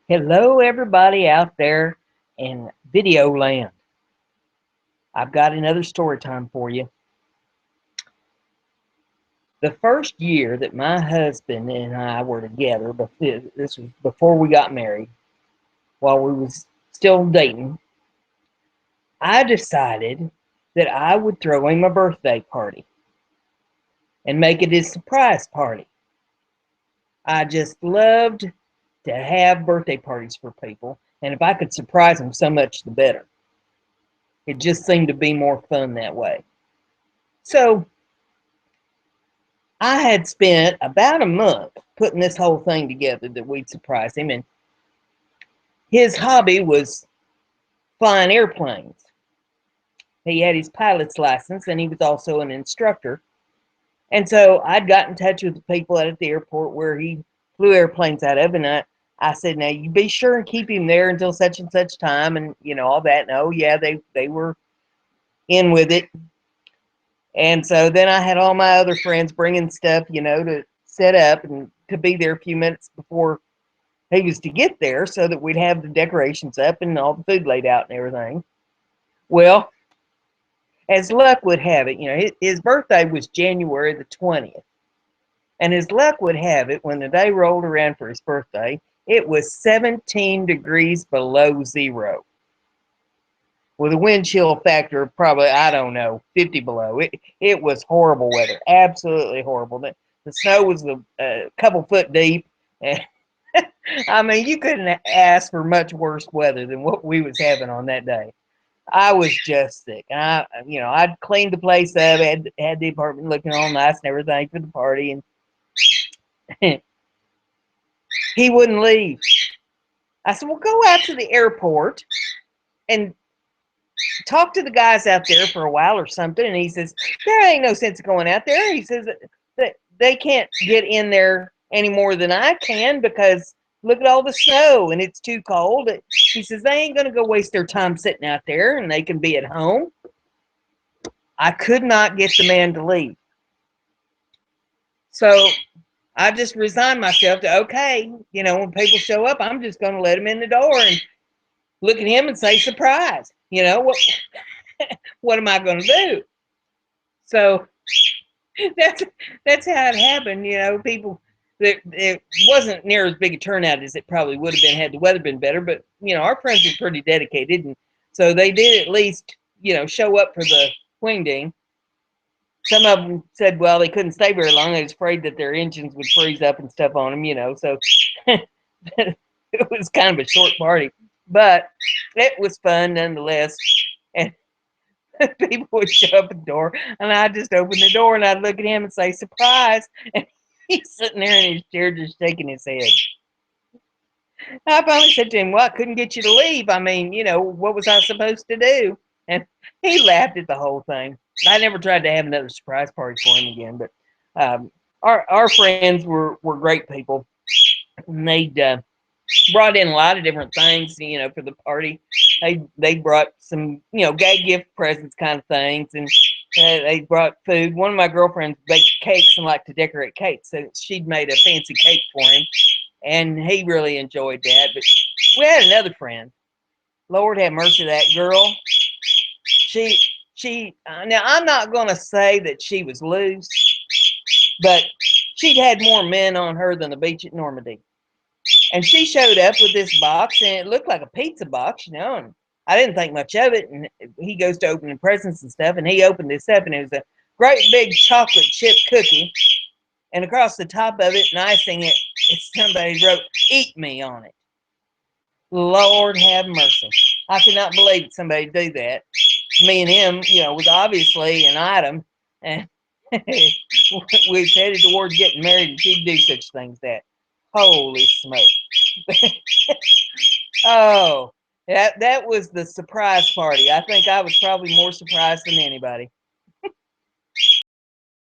Hello, everybody out there in video land. I've got another story time for you. The first year that my husband and I were together, but this was before we got married, while we was still dating, I decided that I would throw him a birthday party and make it his surprise party. I just loved to have birthday parties for people, and if I could surprise them, so much the better. It just seemed to be more fun that way. So I had spent about a month putting this whole thing together that we'd surprise him. And his hobby was flying airplanes. He had his pilot's license and he was also an instructor. And so I'd got in touch with the people at the airport where he flew airplanes out of. And I said, now you be sure and keep him there until such and such time. And, all that. And oh, yeah, they were in with it. And so then I had all my other friends bringing stuff, to set up and to be there a few minutes before he was to get there so that we'd have the decorations up and all the food laid out and everything. Well, as luck would have it, his birthday was January the 20th. And as luck would have it, when the day rolled around for his birthday, it was 17 degrees below zero, with a wind chill factor of probably, I don't know, 50 below. It was horrible weather, absolutely horrible. The snow was a couple foot deep. And I mean, you couldn't ask for much worse weather than what we was having on that day. I was just sick. And I'd cleaned the place up, had the apartment looking all nice and everything for the party, and he wouldn't leave. I said, well, go out to the airport and talk to the guys out there for a while or something. And he says, there ain't no sense of going out there. He says that they can't get in there any more than I can because look at all the snow and it's too cold. He says they ain't going to go waste their time sitting out there and they can be at home. I could not get the man to leave. So I just resigned myself to, okay, when people show up, I'm just going to let them in the door and look at him and say, surprise. What am I going to do? So that's how it happened. People, it wasn't near as big a turnout as it probably would have been had the weather been better. But our friends were pretty dedicated, and so they did at least show up for the wingding. Some of them said, well, they couldn't stay very long. They was afraid that their engines would freeze up and stuff on them. So it was kind of a short party, but it was fun nonetheless. And people would show up at the door, and I'd just open the door, and I'd look at him and say, surprise. And he's sitting there in his chair just shaking his head. I finally said to him, well, I couldn't get you to leave. I mean, what was I supposed to do? And he laughed at the whole thing. I never tried to have another surprise party for him again, but our friends were great people. And they'd brought in a lot of different things, for the party. They brought some, gay gift presents kind of things, and they brought food. One of my girlfriends baked cakes and liked to decorate cakes, so she'd made a fancy cake for him, and he really enjoyed that. But we had another friend. Lord have mercy, that girl. She now I'm not going to say that she was loose, but she'd had more men on her than the beach at Normandy. And she showed up with this box, and it looked like a pizza box, and I didn't think much of it. And he goes to opening presents and stuff, and he opened this up, and it was a great big chocolate chip cookie. And across the top of it, and icing it, somebody wrote, "Eat me" on it. Lord have mercy. I could not believe somebody do that. Me and him, was obviously an item. And we was headed towards getting married, and she'd do such things that. Holy smoke. Oh, that was the surprise party. I think I was probably more surprised than anybody.